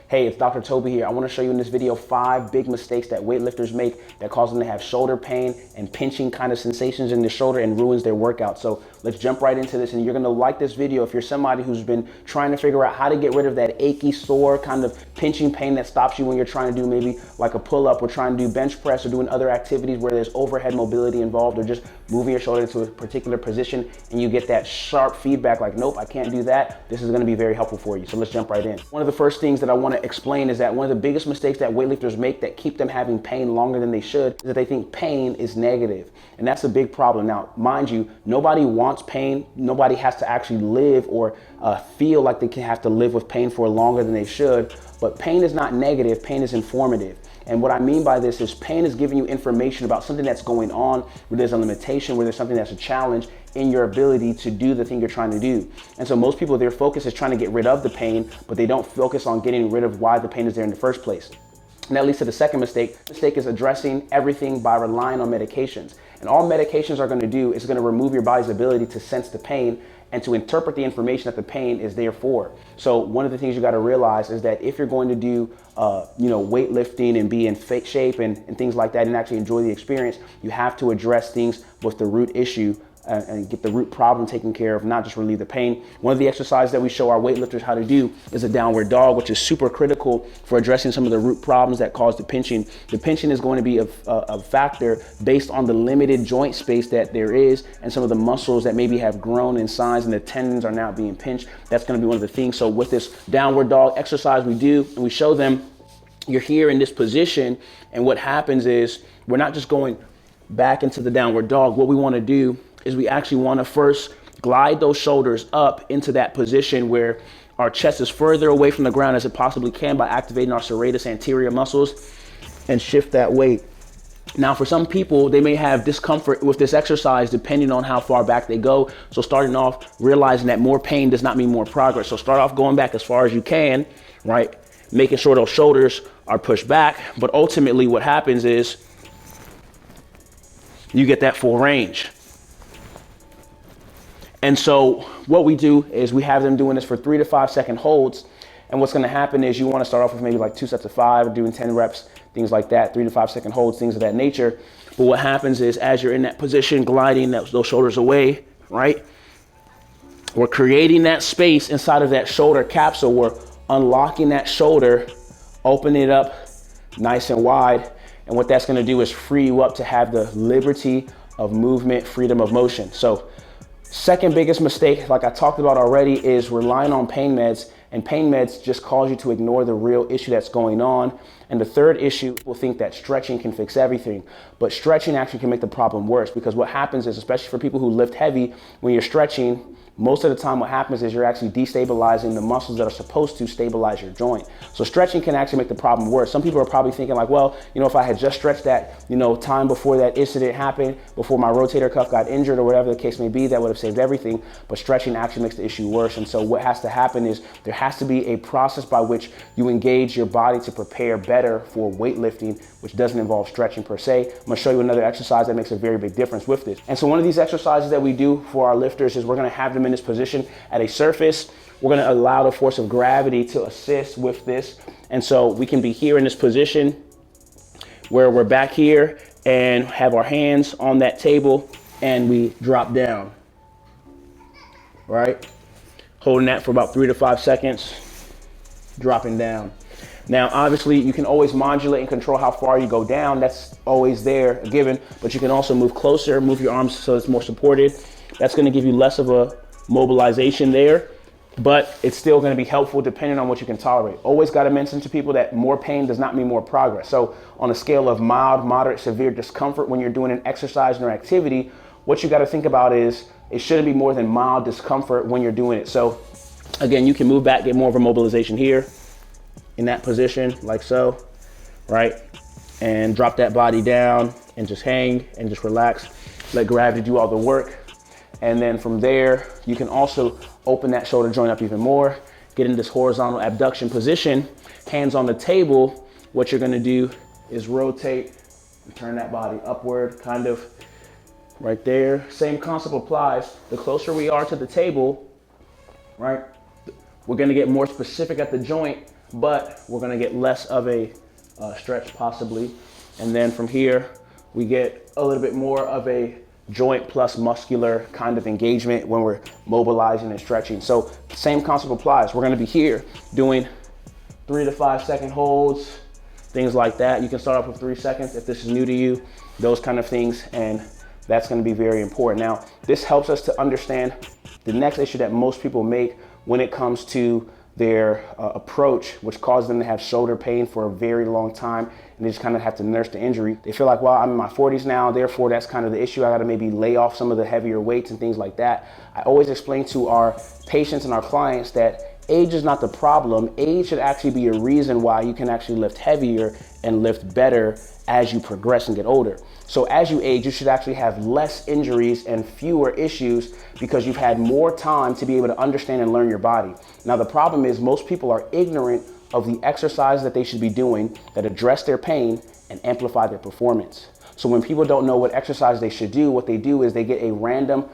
Hey, it's Dr. Toby here. I want to show you in this video 5 big mistakes that weightlifters make that cause them to have shoulder pain and pinching kind of sensations in the shoulder and ruins their workout. So let's jump right into this, and you're going to like this video if you're somebody who's been trying to figure out how to get rid of that achy, sore kind of pinching pain that stops you when you're trying to do maybe like a pull-up or trying to do bench press or doing other activities where there's overhead mobility involved, or just moving your shoulder into a particular position and you get that sharp feedback like, nope, I can't do that. This is going to be very helpful for you. So let's jump right in. One of the first things that I want to explain is that one of the biggest mistakes that weightlifters make that keep them having pain longer than they should is that they think pain is negative. And that's a big problem. Now, mind you, nobody wants pain. Nobody has to actually live or feel like they can have to live with pain for longer than they should. But pain is not negative. Pain is informative. And what I mean by this is pain is giving you information about something that's going on, where there's a limitation, where there's something that's a challenge in your ability to do the thing you're trying to do. And so most people, their focus is trying to get rid of the pain, but they don't focus on getting rid of why the pain is there in the first place. And that leads to the second mistake. The mistake is addressing everything by relying on medications. And all medications are going to do is going to remove your body's ability to sense the pain and to interpret the information that the pain is there for. So one of the things you got to realize is that if you're going to do, weightlifting and be in fit shape and things like that and actually enjoy the experience, you have to address things with the root issue and get the root problem taken care of, not just relieve the pain. One of the exercises that we show our weightlifters how to do is a downward dog, which is super critical for addressing some of the root problems that cause the pinching. The pinching is going to be a factor based on the limited joint space that there is and some of the muscles that maybe have grown in size and the tendons are now being pinched. That's going to be one of the things. So with this downward dog exercise we do, and we show them, you're here in this position, and what happens is we're not just going back into the downward dog. What we want to do is we actually want to first glide those shoulders up into that position where our chest is further away from the ground as it possibly can by activating our serratus anterior muscles, and shift that weight. Now, for some people, they may have discomfort with this exercise depending on how far back they go. So starting off, realizing that more pain does not mean more progress. So start off going back as far as you can, right? Making sure those shoulders are pushed back. But ultimately what happens is you get that full range. And so what we do is we have them doing this for 3 to 5 second holds. And what's going to happen is you want to start off with maybe like 2 sets of 5, doing 10 reps, things like that, 3 to 5 second holds, things of that nature. But what happens is as you're in that position, gliding those shoulders away, right? We're creating that space inside of that shoulder capsule. We're unlocking that shoulder, opening it up nice and wide. And what that's going to do is free you up to have the liberty of movement, freedom of motion. So second biggest mistake, like I talked about already, is relying on pain meds, and pain meds just cause you to ignore the real issue that's going on. And the third issue, people think that stretching can fix everything, but stretching actually can make the problem worse, because what happens is, especially for people who lift heavy, when you're stretching, most of the time what happens is you're actually destabilizing the muscles that are supposed to stabilize your joint. So stretching can actually make the problem worse. Some people are probably thinking like, well, if I had just stretched that, time before that incident happened, before my rotator cuff got injured or whatever the case may be, that would have saved everything. But stretching actually makes the issue worse. And so what has to happen is there has to be a process by which you engage your body to prepare better for weightlifting, which doesn't involve stretching per se. I'm gonna show you another exercise that makes a very big difference with this. And so one of these exercises that we do for our lifters is we're gonna have them in this position at a surface. We're going to allow the force of gravity to assist with this. And so we can be here in this position where we're back here and have our hands on that table, and we drop down, right? Holding that for about 3 to 5 seconds, dropping down. Now, obviously, you can always modulate and control how far you go down. That's always there, a given, but you can also move closer, move your arms so it's more supported. That's going to give you less of a mobilization there, but it's still going to be helpful depending on what you can tolerate. Always got to mention to people that more pain does not mean more progress. So on a scale of mild, moderate, severe discomfort when you're doing an exercise or activity, what you got to think about is it shouldn't be more than mild discomfort when you're doing it. So again, you can move back, get more of a mobilization here in that position like so, right? And drop that body down and just hang and just relax. Let gravity do all the work. And then from there, you can also open that shoulder joint up even more, get in this horizontal abduction position, hands on the table. What you're gonna do is rotate and turn that body upward, kind of right there. Same concept applies. The closer we are to the table, right, we're gonna get more specific at the joint but we're gonna get less of a stretch possibly. And then from here, we get a little bit more of a joint plus muscular kind of engagement when we're mobilizing and stretching. So same concept applies. We're gonna be here doing 3 to 5 second holds, things like that. You can start off with 3 seconds if this is new to you, those kind of things, and that's gonna be very important. Now, this helps us to understand the next issue that most people make when it comes to their approach, which causes them to have shoulder pain for a very long time, and they just kind of have to nurse the injury. They feel like, well, I'm in my 40s now, therefore that's kind of the issue. I gotta maybe lay off some of the heavier weights and things like that. I always explain to our patients and our clients that age is not the problem. Age should actually be a reason why you can actually lift heavier and lift better as you progress and get older. So as you age, you should actually have less injuries and fewer issues because you've had more time to be able to understand and learn your body. Now, the problem is most people are ignorant of the exercises that they should be doing that address their pain and amplify their performance. So when people don't know what exercise they should do, what they do is they get a random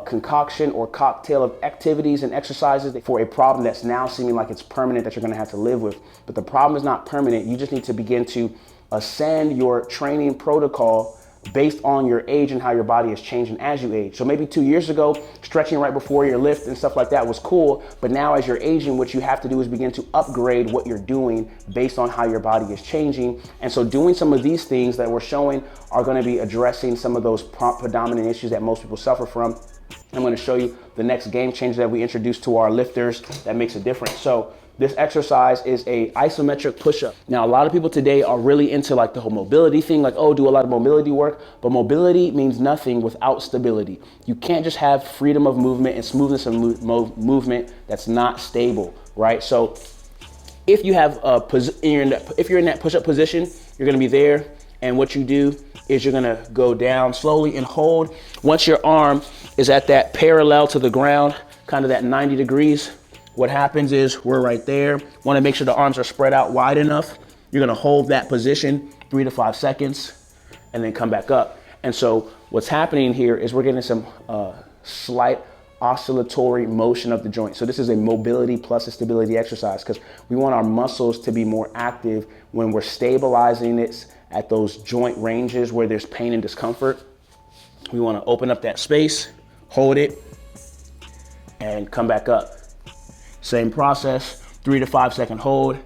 concoction or cocktail of activities and exercises for a problem that's now seeming like it's permanent that you're gonna have to live with. But the problem is not permanent. You just need to begin to ascend your training protocol based on your age and how your body is changing as you age. So maybe 2 years ago, stretching right before your lift and stuff like that was cool, but now as you're aging, what you have to do is begin to upgrade what you're doing based on how your body is changing. And so doing some of these things that we're showing are gonna be addressing some of those predominant issues that most people suffer from. I'm gonna show you the next game changer that we introduced to our lifters that makes a difference. So this exercise is a isometric push-up. Now, a lot of people today are really into like the whole mobility thing, like, oh, do a lot of mobility work, but mobility means nothing without stability. You can't just have freedom of movement and smoothness of movement that's not stable, right? So if you have if you're in that push-up position, you're gonna be there, and what you do is you're gonna go down slowly and hold. Once your arm is at that parallel to the ground, kind of that 90 degrees, what happens is we're right there. Want to make sure the arms are spread out wide enough. You're gonna hold that position 3 to 5 seconds and then come back up. And so what's happening here is we're getting some slight oscillatory motion of the joint. So this is a mobility plus a stability exercise because we want our muscles to be more active when we're stabilizing it at those joint ranges where there's pain and discomfort. We want to open up that space, hold it, and come back up. Same process, 3 to 5 second hold.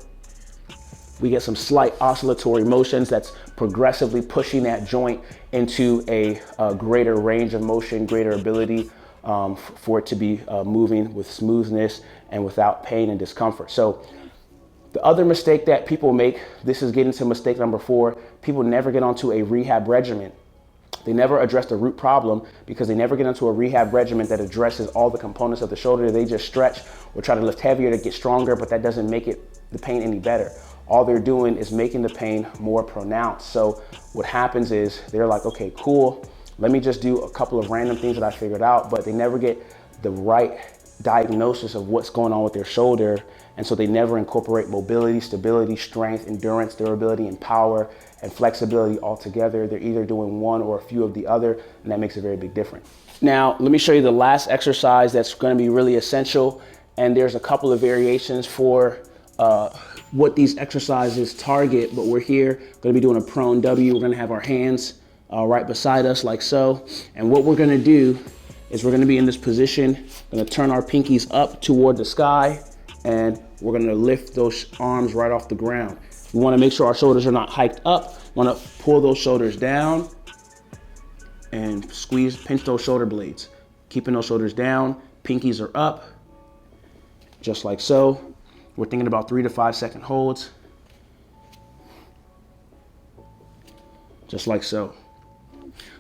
We get some slight oscillatory motions that's progressively pushing that joint into a greater range of motion, greater ability for it to be moving with smoothness and without pain and discomfort. So the other mistake that people make, this is getting to mistake number 4, people never get onto a rehab regimen. They never address the root problem because they never get into a rehab regimen that addresses all the components of the shoulder. They just stretch or try to lift heavier to get stronger, but that doesn't make the pain any better. All they're doing is making the pain more pronounced. So what happens is they're like, okay, cool, let me just do a couple of random things that I figured out, but they never get the right diagnosis of what's going on with their shoulder. And so they never incorporate mobility, stability, strength, endurance, durability, and power and flexibility all together. They're either doing one or a few of the other, and that makes a very big difference. Now, let me show you the last exercise that's gonna be really essential. And there's a couple of variations for what these exercises target, but we're here gonna be doing a prone W. We're gonna have our hands right beside us like so. And what we're gonna do is we're gonna be in this position, gonna turn our pinkies up toward the sky, and we're gonna lift those arms right off the ground. We wanna make sure our shoulders are not hiked up. Wanna pull those shoulders down and squeeze, pinch those shoulder blades. Keeping those shoulders down, pinkies are up, just like so. We're thinking about 3 to 5 second holds, just like so.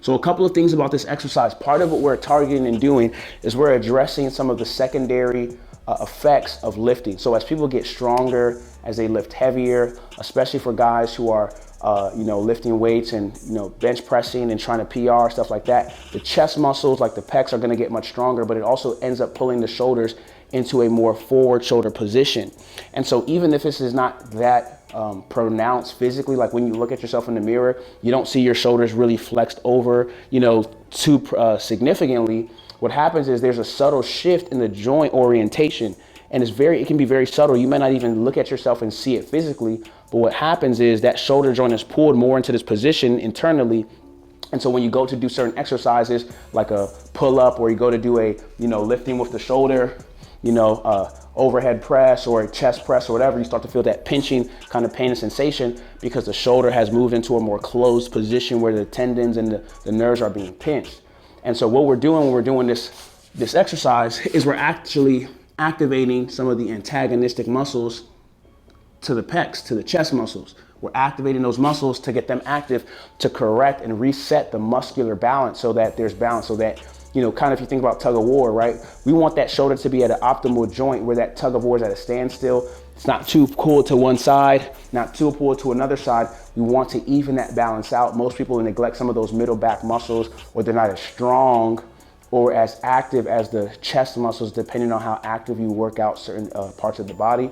So a couple of things about this exercise. Part of what we're targeting and doing is we're addressing some of the secondary effects of lifting. So as people get stronger, as they lift heavier, especially for guys who are lifting weights and bench pressing and trying to PR, stuff like that, the chest muscles like the pecs are gonna get much stronger, but it also ends up pulling the shoulders into a more forward shoulder position. And so even if this is not that pronounced physically, like when you look at yourself in the mirror, you don't see your shoulders really flexed over, too significantly. What happens is there's a subtle shift in the joint orientation. And it can be very subtle. You might not even look at yourself and see it physically, but what happens is that shoulder joint is pulled more into this position internally. And so when you go to do certain exercises, like a pull up, or you go to do a, lifting with the shoulder, overhead press or a chest press or whatever, you start to feel that pinching kind of pain and sensation because the shoulder has moved into a more closed position where the tendons and the nerves are being pinched. And so what we're doing when we're doing this exercise is we're actually activating some of the antagonistic muscles to the pecs, to the chest muscles. We're activating those muscles to get them active to correct and reset the muscular balance so that there's balance, so that, kind of if you think about tug of war, right? We want that shoulder to be at an optimal joint where that tug of war is at a standstill. It's not too pulled to one side, not too pulled to another side. We want to even that balance out. Most people neglect some of those middle back muscles, or they're not as strong or as active as the chest muscles, depending on how active you work out certain parts of the body.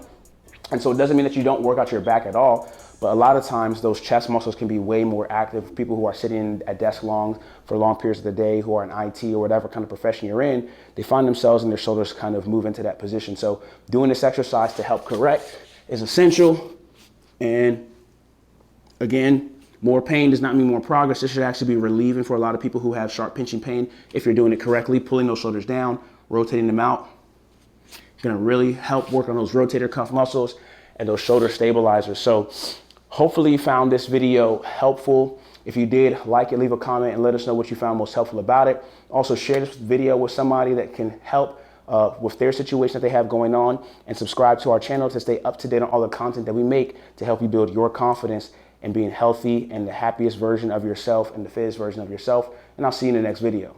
And so it doesn't mean that you don't work out your back at all, but a lot of times those chest muscles can be way more active. People who are sitting at desks for long periods of the day, who are in IT or whatever kind of profession you're in, they find themselves and their shoulders kind of move into that position. So doing this exercise to help correct is essential. And again, more pain does not mean more progress. This should actually be relieving for a lot of people who have sharp pinching pain. If you're doing it correctly, pulling those shoulders down, rotating them out, it's gonna really help work on those rotator cuff muscles and those shoulder stabilizers. So hopefully you found this video helpful. If you did, like it, leave a comment, and let us know what you found most helpful about it. Also, share this video with somebody that can help with their situation that they have going on, and subscribe to our channel to stay up to date on all the content that we make to help you build your confidence and being healthy and the happiest version of yourself and the fittest version of yourself. And I'll see you in the next video.